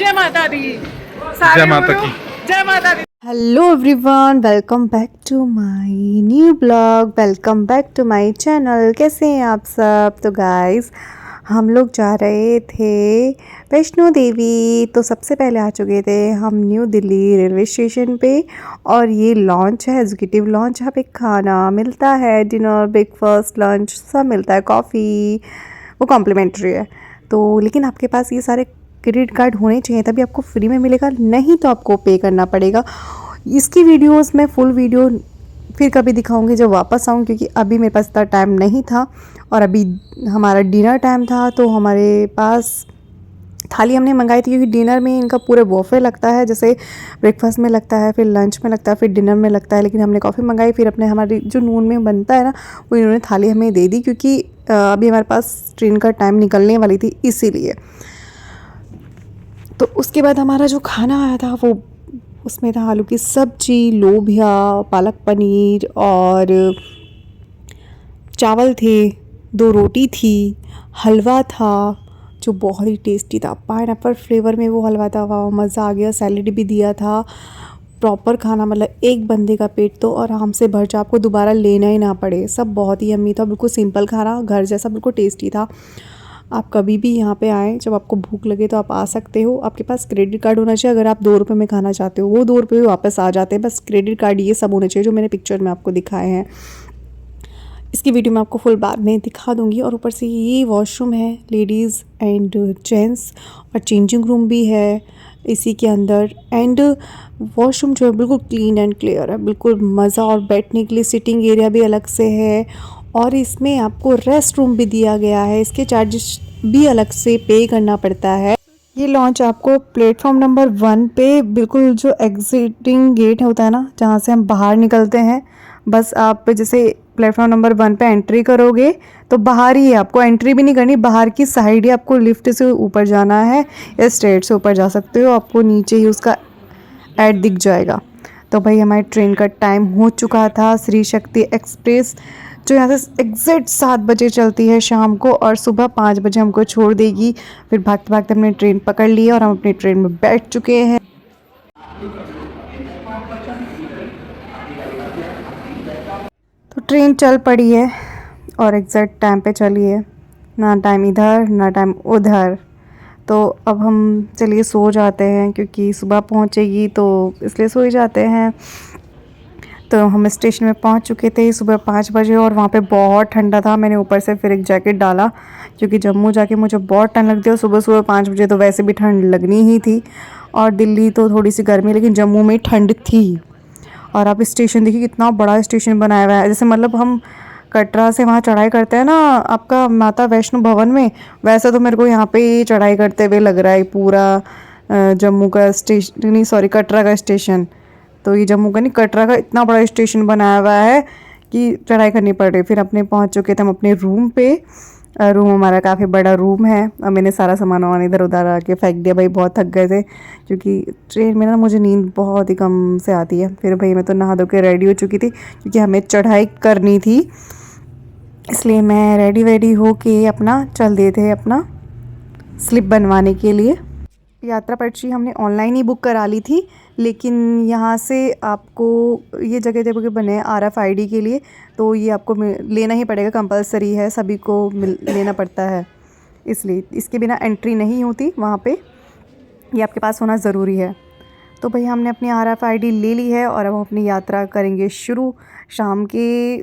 जय माता दी। जय माता की। जय माता दी। Hello everyone, welcome back to my new blog. Welcome back to my channel. कैसे हैं आप सब? तो गाइस, हम लोग जा रहे थे वैष्णो देवी। तो सबसे पहले आ चुके थे हम न्यू दिल्ली रेलवे स्टेशन पे, और ये लॉन्च है, एग्जीक्यूटिव लॉन्च। यहाँ पे खाना मिलता है, डिनर, ब्रेकफास्ट, लंच सब मिलता है। कॉफ़ी वो कॉम्प्लीमेंट्री है। तो लेकिन आपके पास ये सारे क्रेडिट कार्ड होने चाहिए, तभी आपको फ्री में मिलेगा, नहीं तो आपको पे करना पड़ेगा। इसकी वीडियोस मैं फुल वीडियो फिर कभी दिखाऊंगी जब वापस आऊँ, क्योंकि अभी मेरे पास इतना टाइम नहीं था और अभी हमारा डिनर टाइम था। तो हमारे पास थाली हमने मंगाई थी, क्योंकि डिनर में इनका पूरे बॉफे लगता है, जैसे ब्रेकफास्ट में लगता है, फिर लंच में लगता है, फिर डिनर में लगता है। लेकिन हमने कॉफ़ी मंगाई, फिर अपने हमारी जो नून में बनता है ना, वो इन्होंने थाली हमें दे दी, क्योंकि अभी हमारे पास ट्रेन का टाइम निकलने वाली थी, इसीलिए। तो उसके बाद हमारा जो खाना आया था वो उसमें था आलू की सब्जी, लोबिया, पालक पनीर और चावल थे, 2 रोटी थी, हलवा था जो बहुत ही टेस्टी था, पाइनएप्पल फ्लेवर में वो हलवा था। वाह, मज़ा आ गया। सैलेड भी दिया था। प्रॉपर खाना, मतलब एक बंदे का पेट तो आराम से भर जाए, आपको दोबारा लेना ही ना पड़े। सब बहुत ही यम्मी था, बिल्कुल सिंपल खाना, घर जैसा, बिल्कुल टेस्टी था। आप कभी भी यहाँ पे आएँ, जब आपको भूख लगे तो आप आ सकते हो। आपके पास क्रेडिट कार्ड होना चाहिए। अगर आप 2 रुपये में खाना चाहते हो, वो 2 रुपये भी वापस आ जाते हैं। बस क्रेडिट कार्ड ये सब होने चाहिए जो मैंने पिक्चर में आपको दिखाए हैं। इसकी वीडियो मैं आपको फुल बाद में दिखा दूँगी। और ऊपर से ये वॉशरूम है, लेडीज़ एंड जेंट्स, और चेंजिंग रूम भी है इसी के अंदर। एंड वॉशरूम जो है बिल्कुल क्लीन एंड क्लियर है, बिल्कुल मज़ा। और बैठने के लिए सिटिंग एरिया भी अलग से है, और इसमें आपको रेस्ट रूम भी दिया गया है। इसके चार्जेस भी अलग से पे करना पड़ता है। ये लॉन्च आपको प्लेटफॉर्म नंबर 1 पे, बिल्कुल जो एग्जिटिंग गेट होता है ना, जहाँ से हम बाहर निकलते हैं, बस आप जैसे प्लेटफॉर्म नंबर 1 पे एंट्री करोगे तो बाहर ही है, आपको एंट्री भी नहीं करनी, बाहर की साइड ही आपको लिफ्ट से ऊपर जाना है, या स्ट्रेट से ऊपर जा सकते हो। आपको नीचे ही उसका ऐड दिख जाएगा। तो भाई, हमारी ट्रेन का टाइम हो चुका था। श्री शक्ति एक्सप्रेस जो यहाँ से एग्जैक्ट 7 बजे चलती है शाम को, और सुबह 5 बजे हमको छोड़ देगी। फिर भागते भागते हमने ट्रेन पकड़ ली और हम अपनी ट्रेन में बैठ चुके हैं। तो ट्रेन चल पड़ी है और एग्जैक्ट टाइम पे चली है, ना टाइम इधर ना टाइम उधर। तो अब हम चलिए सो जाते हैं, क्योंकि सुबह पहुंचेगी, तो इसलिए सो ही जाते हैं। तो हम स्टेशन में पहुंच चुके थे सुबह 5 बजे, और वहाँ पे बहुत ठंडा था। मैंने ऊपर से फिर एक जैकेट डाला, क्योंकि जम्मू जाके मुझे बहुत ठंड लगती है। और सुबह सुबह 5 बजे तो वैसे भी ठंड लगनी ही थी, और दिल्ली तो थोड़ी सी गर्मी, लेकिन जम्मू में ठंड थी। और आप स्टेशन देखिए, कितना बड़ा स्टेशन बनाया हुआ है। जैसे मतलब हम कटरा से वहाँ चढ़ाई करते हैं ना आपका माता वैष्णो भवन में, वैसा तो मेरे को यहाँ पे ही चढ़ाई करते हुए लग रहा है पूरा जम्मू का स्टेशन, नहीं सॉरी, कटरा का स्टेशन। तो ये जम्मू का नहीं, कटरा का इतना बड़ा स्टेशन बनाया हुआ है कि चढ़ाई करनी पड़ रही। फिर अपने पहुँच चुके थे हम अपने रूम पे। रूम हमारा काफ़ी बड़ा रूम है, और मैंने सारा सामान वामान इधर उधर आके फेंक दिया। भाई बहुत थक गए थे, क्योंकि ट्रेन में ना मुझे नींद बहुत ही कम से आती है। फिर भाई मैं तो नहा धो के रेडी हो चुकी थी, क्योंकि हमें चढ़ाई करनी थी, इसलिए मैं रेडी वेडी हो के अपना चल दिए थे अपना स्लिप बनवाने के लिए। यात्रा पर्ची हमने ऑनलाइन ही बुक करा ली थी, लेकिन यहाँ से आपको ये जगह जगह बने हैं RFID के लिए, तो ये आपको लेना ही पड़ेगा, कंपलसरी है, सभी को लेना पड़ता है। इसलिए इसके बिना एंट्री नहीं होती वहाँ पे, ये आपके पास होना ज़रूरी है। तो भाई हमने अपनी RFID ले ली है, और अब हम अपनी यात्रा करेंगे शुरू। शाम के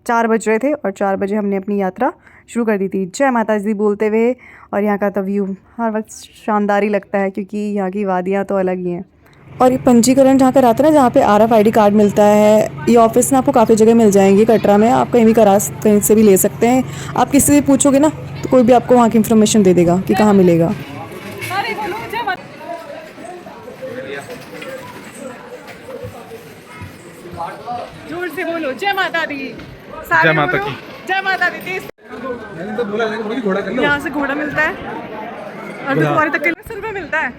4 बज रहे थे, और 4 बजे हमने अपनी यात्रा शुरू कर दी थी, जय माता दी बोलते हुए। और यहाँ का तो व्यू हर वक्त शानदार ही लगता है, क्योंकि यहाँ की वादियाँ तो अलग ही हैं। और ये पंजीकरण जहाँ कराते हैं ना, जहाँ पे RFID कार्ड मिलता है, ये ऑफिस ना आपको काफ़ी जगह मिल जाएंगे कटरा में। आप कहीं भी कहीं से भी ले सकते हैं। आप किसी से पूछोगे ना, तो कोई भी आपको वहाँ की इन्फॉर्मेशन दे देगा कि कहाँ मिलेगा। जोर से बोलो जय माता दी। जय माता की। जय माता दी। यहाँ से घोड़ा मिलता है, अर्धकुंवारी तक के लिए 100 रुपये मिलता है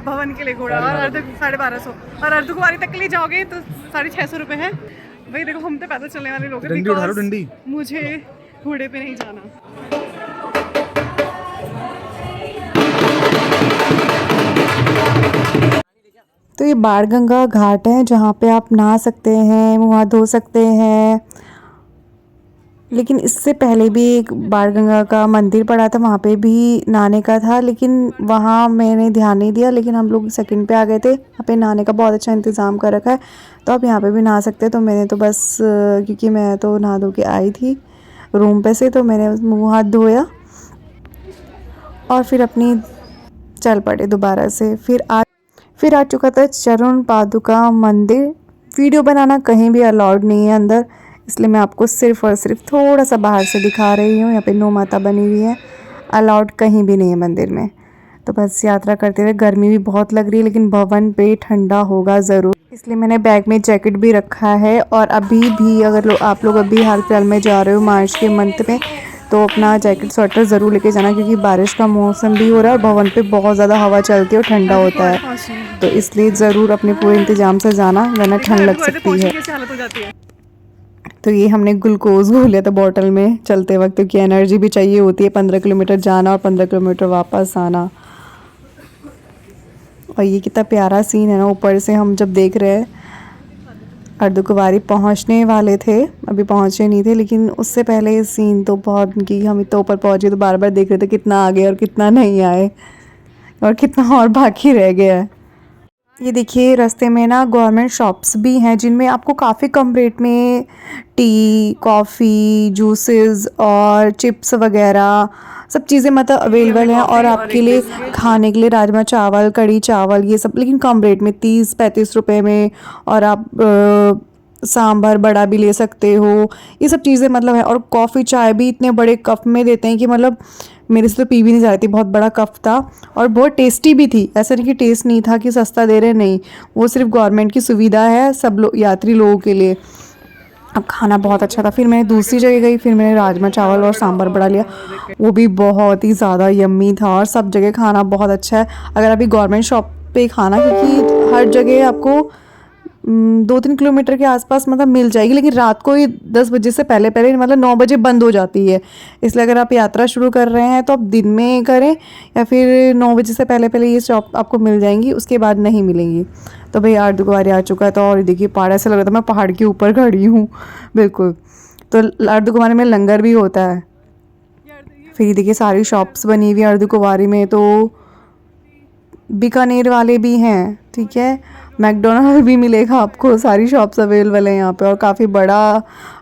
भवन के लिए घोड़ा, और 1250, और अर्धकुंवारी तक के लिए जाओगे तो 650 रुपये है। भाई देखो, हम तो पैदल चलने वाले लोग हैं, बिकॉज़ मुझे घोड़े पे नहीं जाना। तो ये बाणगंगा घाट है जहाँ पे आप नहा सकते हैं, मुँह हाथ धो सकते हैं। लेकिन इससे पहले भी एक बाणगंगा का मंदिर पड़ा था, वहाँ पे भी नहाने का था, लेकिन वहाँ मैंने ध्यान नहीं दिया। लेकिन हम लोग सेकंड पे आ गए थे। यहाँ पे नहाने का बहुत अच्छा इंतज़ाम कर रखा है, तो आप यहाँ पे भी नहा सकते हैं। तो मैंने तो बस क्योंकि मैं तो नहा धो के आई थी रूम पे से, तो मैंने मुँह हाथ धोया और फिर अपनी चल पड़े दोबारा से। फिर आ चुका था चरण पादुका मंदिर। वीडियो बनाना कहीं भी अलाउड नहीं है अंदर, इसलिए मैं आपको सिर्फ और सिर्फ थोड़ा सा बाहर से दिखा रही हूँ। यहाँ पे नो माता बनी हुई है, अलाउड कहीं भी नहीं है मंदिर में। तो बस यात्रा करते हुए, गर्मी भी बहुत लग रही है लेकिन भवन पे ठंडा होगा ज़रूर, इसलिए मैंने बैग में जैकेट भी रखा है। और अभी भी अगर आप लोग अभी हाल फिलहाल में जा रहे हो मार्च के मंथ में, तो अपना जैकेट स्वेटर ज़रूर लेके जाना, क्योंकि बारिश का मौसम भी हो रहा है और भवन पे बहुत ज़्यादा हवा चलती है और ठंडा होता है। तो इसलिए ज़रूर अपने पूरे इंतज़ाम से जाना, वरना ठंड लग सकती है। तो ये हमने ग्लूकोज घोल लिया था बॉटल में चलते वक्त, क्योंकि एनर्जी भी चाहिए होती है 15 किलोमीटर जाना और 15 किलोमीटर वापस आना। और ये कितना प्यारा सीन है ना, ऊपर से हम जब देख रहे हैं। अर्धकुंवारी पहुंचने वाले थे, अभी पहुंचे नहीं थे, लेकिन उससे पहले ये सीन तो बहुत कि हम इतना ऊपर पहुंचे तो बार बार देख रहे थे कितना आगे और कितना नहीं आए और कितना और बाकी रह गया है। ये देखिए रास्ते में ना गवर्नमेंट शॉप्स भी हैं, जिनमें आपको काफ़ी कम रेट में टी, कॉफ़ी, जूसेस और चिप्स वगैरह सब चीज़ें मतलब अवेलेबल हैं। और आपके लिए खाने के लिए राजमा चावल, कढ़ी चावल, ये सब लेकिन कम रेट में 30-35 रुपए में। और आप सांभर बड़ा भी ले सकते हो, ये सब चीज़ें मतलब है। और कॉफ़ी चाय भी इतने बड़े कप में देते हैं कि मतलब मेरे से तो पी भी नहीं जा रही थी, बहुत बड़ा कप था और बहुत टेस्टी भी थी। ऐसा नहीं कि टेस्ट नहीं था कि सस्ता दे रहे, नहीं, वो सिर्फ गवर्नमेंट की सुविधा है सब लोग यात्री लोगों के लिए। अब खाना बहुत अच्छा था। फिर मैंने दूसरी जगह गई, फिर मैंने राजमा चावल और सांभर बड़ा लिया, वो भी बहुत ही ज़्यादा यम्मी था। और सब जगह खाना बहुत अच्छा है अगर अभी गवर्नमेंट शॉप पे खाना, क्योंकि हर जगह आपको 2-3 किलोमीटर के आसपास मतलब मिल जाएगी, लेकिन रात को ही 10 बजे से पहले पहले मतलब 9 बजे बंद हो जाती है। इसलिए अगर आप यात्रा शुरू कर रहे हैं तो आप दिन में करें, या फिर 9 बजे से पहले पहले ये शॉप आपको मिल जाएंगी, उसके बाद नहीं मिलेंगी। तो भाई अर्धकुंवारी आ चुका है। तो और देखिए पहाड़, ऐसा लग रहा था मैं पहाड़ के ऊपर खड़ी हूँ बिल्कुल। तो अर्धकुंवारी में लंगर भी होता है। फिर ये देखिए सारी शॉप्स बनी हुई है अर्धकुंवारी में, तो बीकानेर वाले भी हैं, ठीक है, मैकडोनल्ड भी मिलेगा आपको, सारी शॉप्स अवेलेबल है यहाँ पे। और काफ़ी बड़ा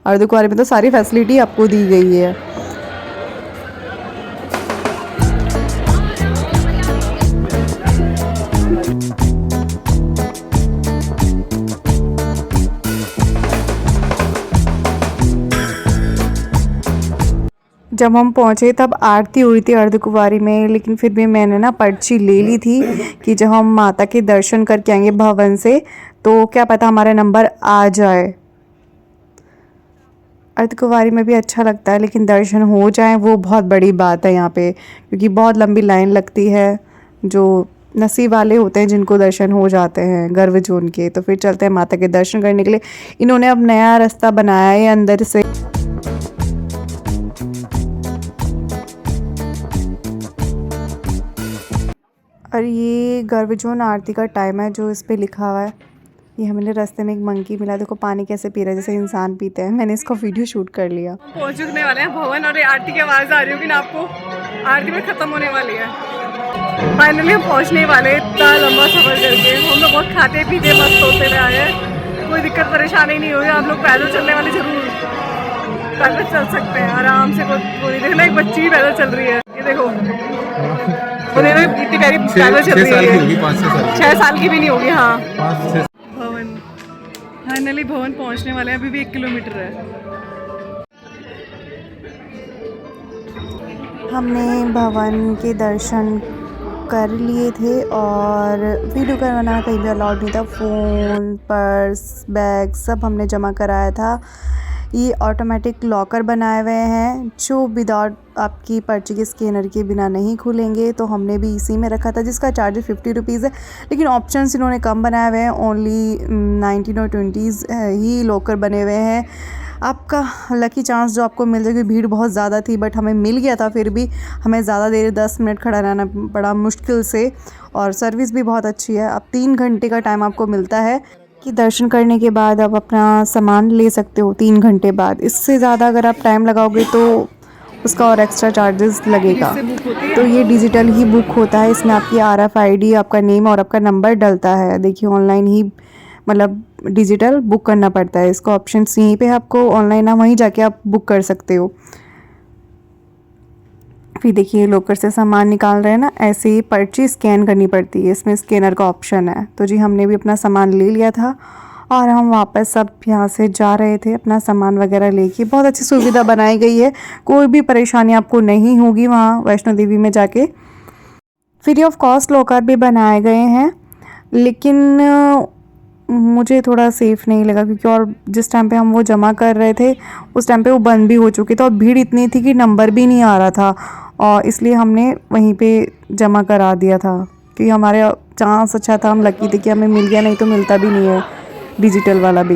अर्धकुंवारी में तो सारी फैसिलिटी आपको दी गई है। जब हम पहुँचे तब आरती हुई थी अर्धकुंवारी में, लेकिन फिर भी मैंने ना पर्ची ले ली थी कि जब हम माता के दर्शन करके आएंगे भवन से, तो क्या पता हमारा नंबर आ जाए। अर्धकुंवारी में भी अच्छा लगता है, लेकिन दर्शन हो जाए वो बहुत बड़ी बात है यहाँ पे, क्योंकि बहुत लंबी लाइन लगती है। जो नसीब वाले होते हैं जिनको दर्शन हो जाते हैं गर्व जोन के, तो फिर चलते हैं माता के दर्शन करने के लिए। इन्होंने अब नया रास्ता बनाया है अंदर से। और ये गर्वजोन आरती का टाइम है जो इस पे लिखा हुआ है। ये हमें रास्ते में एक मंकी मिला, देखो पानी कैसे पी रहा है जैसे इंसान पीते हैं। मैंने इसका वीडियो शूट कर लिया। पहुंचने वाले हैं भवन, और ये आरती की आवाज़ आ रही होगी ना आपको, आरती में ख़त्म होने वाली है। फाइनली हम पहुंचने वाले, इतना लंबा सफ़र करके। हम लोग बहुत खाते पीते मस्त होते हुए आए हैं, कोई दिक्कत परेशानी नहीं होगी। आप लोग पैदल चलने वाले ज़रूर पैदल चल सकते हैं आराम से, कोई देखना। एक बच्ची भी पैदल चल रही है, ये देखो इतनी प्यारी पैदल चल रही है। 6 साल की भी नहीं होगी। हाँ, भवन फाइनली भवन पहुंचने वाले हैं। अभी भी 1 किलोमीटर है। हमने भवन के दर्शन कर लिए थे और वीडियो करवाना कहीं भी अलाउड नहीं था। फ़ोन, पर्स, बैग सब हमने जमा कराया था। ये ऑटोमेटिक लॉकर बनाए हुए हैं जो विदाउट आपकी पर्ची के स्कैनर के बिना नहीं खुलेंगे, तो हमने भी इसी में रखा था, जिसका चार्ज 50 रुपीज़ है। लेकिन ऑप्शंस इन्होंने कम बनाए हुए हैं, ओनली 19 और 20 ही लॉकर बने हुए हैं। आपका लकी चांस जो आपको मिल जाएगी। भीड़ बहुत ज़्यादा थी बट हमें मिल गया था, फिर भी हमें ज़्यादा देर 10 मिनट खड़ा रहना पड़ा मुश्किल से, और सर्विस भी बहुत अच्छी है। अब 3 घंटे का टाइम आपको मिलता है कि दर्शन करने के बाद आप अपना सामान ले सकते हो 3 घंटे बाद। इससे ज़्यादा अगर आप टाइम लगाओगे तो उसका और एक्स्ट्रा चार्जेस लगेगा। तो ये डिजिटल ही बुक होता है, इसमें आपकी RFID, आपका नेम और आपका नंबर डलता है। देखिए ऑनलाइन ही मतलब डिजिटल बुक करना पड़ता है, इसका ऑप्शंस यहीं पे आपको ऑनलाइन वहीं जाके आप बुक कर सकते हो। फिर देखिए लॉकर से सामान निकाल रहे हैं ना, ऐसे ही पर्ची स्कैन करनी पड़ती है, इसमें स्कैनर का ऑप्शन है। तो जी हमने भी अपना सामान ले लिया था और हम वापस सब यहाँ से जा रहे थे अपना सामान वगैरह लेके। बहुत अच्छी सुविधा बनाई गई है, कोई भी परेशानी आपको नहीं होगी वहाँ वैष्णो देवी में जाके। फ्री ऑफ कॉस्ट लॉकर भी बनाए गए हैं, लेकिन मुझे थोड़ा सेफ़ नहीं लगा क्योंकि और जिस टाइम पे हम वो जमा कर रहे थे उस टाइम पे वो बंद भी हो चुके थे और भीड़ इतनी थी कि नंबर भी नहीं आ रहा था, और इसलिए हमने वहीं पे जमा करा दिया था कि हमारे चांस अच्छा था, हम लकी थे कि हमें मिल गया, नहीं तो मिलता भी नहीं है डिजिटल वाला भी।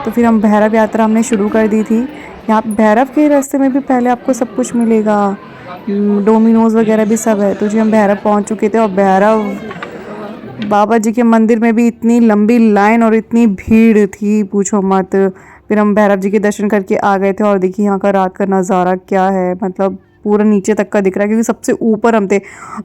तो फिर हम भैरव यात्रा हमने शुरू कर दी थी। यहाँ भैरव के रास्ते में भी पहले आपको सब कुछ मिलेगा, डोमिनोज वगैरह भी सब है। तो जी हम भैरव पहुँच चुके थे और भैरव बाबा जी के मंदिर में भी इतनी लंबी लाइन और इतनी भीड़ थी पूछो मत। फिर हम भैरव जी के दर्शन करके आ गए थे और देखिए यहाँ का रात का नज़ारा क्या है, मतलब पूरा नीचे तक का दिख रहा है क्योंकि सबसे ऊपर हम थे।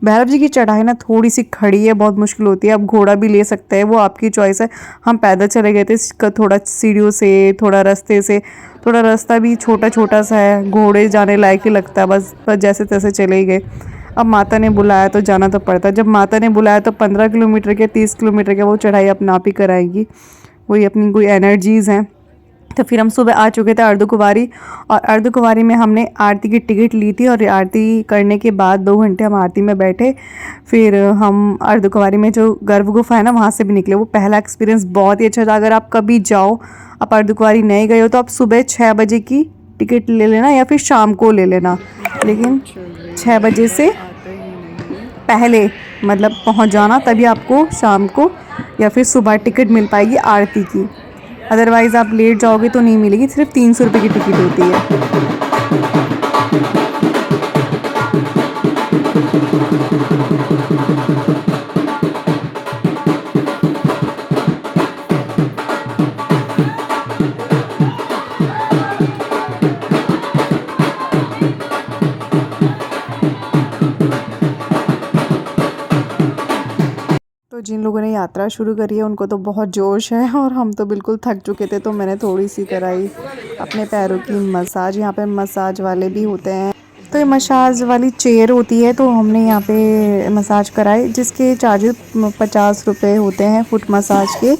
भैरव जी की चढ़ाई ना थोड़ी सी खड़ी है, बहुत मुश्किल होती है। आप घोड़ा भी ले सकते हैं, वो आपकी चॉइस है। हम पैदल चले गए थे, थोड़ा सीढ़ियों से, थोड़ा रास्ते से, थोड़ा रास्ता भी छोटा छोटा सा है, घोड़े जाने लायक ही लगता है, बस जैसे तैसे चले ही गए। अब माता ने बुलाया तो जाना तो पड़ता है, जब माता ने बुलाया तो 15 किलोमीटर के 30 किलोमीटर के वो चढ़ाई अपने आप ही कराएंगी, वही अपनी कोई एनर्जीज़ हैं। तो फिर हम सुबह आ चुके थे अर्धकुंवारी, और अर्धकुंवारी में हमने आरती की टिकट ली थी और आरती करने के बाद 2 घंटे हम आरती में बैठे। फिर हम अर्धकुंवारी में जो गर्भ गुफा है ना वहाँ से भी निकले। वो पहला एक्सपीरियंस बहुत ही अच्छा था। अगर आप कभी जाओ, आप अर्धकुंवारी नहीं गए हो तो आप सुबह 6 बजे की टिकट ले लेना या फिर शाम को ले लेना, लेकिन 6 बजे से पहले मतलब पहुंच जाना, तभी आपको शाम को या फिर सुबह टिकट मिल पाएगी आरती की। अदरवाइज़ आप लेट जाओगे तो नहीं मिलेगी, सिर्फ 300 रुपये की टिकट होती है। तो जिन लोगों ने यात्रा शुरू करी है उनको तो बहुत जोश है, और हम तो बिल्कुल थक चुके थे, तो मैंने थोड़ी सी कराई अपने पैरों की मसाज। यहाँ पे मसाज वाले भी होते हैं, तो ये मसाज वाली चेयर होती है, तो हमने यहाँ पे मसाज कराई जिसके चार्जेस 50 रुपये होते हैं फुट मसाज के।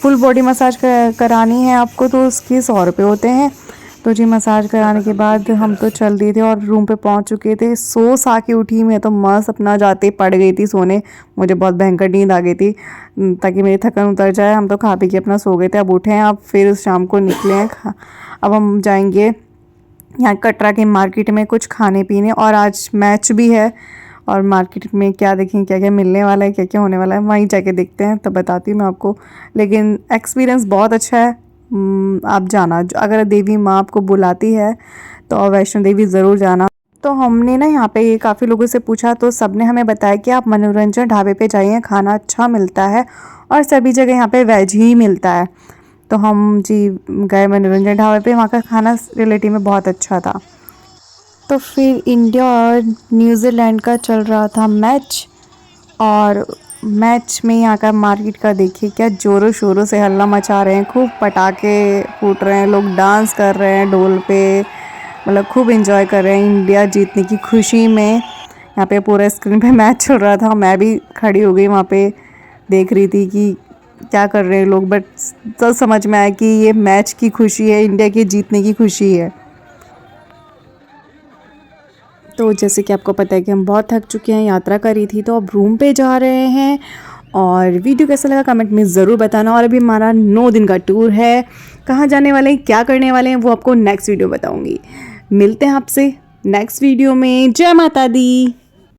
फुल बॉडी मसाज करानी है आपको तो उसके 100 रुपये होते हैं। तो जी मसाज कराने के बाद हम तो चल दिए थे और रूम पे पहुंच चुके थे। सो सा के उठी मैं तो मस्त अपना जाते पड़ गई थी सोने, मुझे बहुत भयंकर नींद आ गई थी ताकि मेरी थकान उतर जाए। हम तो खा पी के अपना सो गए थे। अब उठे हैं, अब फिर शाम को निकले हैं। अब हम जाएंगे यहाँ कटरा के मार्केट में कुछ खाने पीने, और आज मैच भी है और मार्केट में क्या देखें क्या क्या मिलने वाला है, क्या क्या होने वाला है, वहीं जाके देखते हैं, तो बताती हूँ मैं आपको। लेकिन एक्सपीरियंस बहुत अच्छा है। आप जाना, अगर देवी माँ आपको बुलाती है तो वैष्णो देवी ज़रूर जाना। तो हमने ना यहाँ पे काफ़ी लोगों से पूछा तो सबने हमें बताया कि आप मनोरंजन ढाबे पे जाइए, खाना अच्छा मिलता है और सभी जगह यहाँ पे वेज ही मिलता है। तो हम जी गए मनोरंजन ढाबे पे, वहाँ का खाना रिलेटिव में बहुत अच्छा था। तो फिर इंडिया और न्यूजीलैंड का चल रहा था मैच, और मैच में यहाँ का मार्केट का देखिए क्या ज़ोरों शोरों से हल्ला मचा रहे हैं, खूब पटाखे फूट रहे हैं, लोग डांस कर रहे हैं ढोल पे, मतलब खूब एंजॉय कर रहे हैं इंडिया जीतने की खुशी में। यहाँ पे पूरा स्क्रीन पे मैच चल रहा था, मैं भी खड़ी हो गई वहाँ पे देख रही थी कि क्या कर रहे हैं लोग, बट तो समझ में आया कि ये मैच की खुशी है, इंडिया के जीतने की खुशी है। तो जैसे कि आपको पता है कि हम बहुत थक चुके हैं, यात्रा करी थी, तो अब रूम पे जा रहे हैं। और वीडियो कैसा लगा कमेंट में ज़रूर बताना। और अभी हमारा 9 दिन का टूर है, कहाँ जाने वाले हैं, क्या करने वाले हैं, वो आपको नेक्स्ट वीडियो बताऊंगी। मिलते हैं आपसे नेक्स्ट वीडियो में। जय माता दी।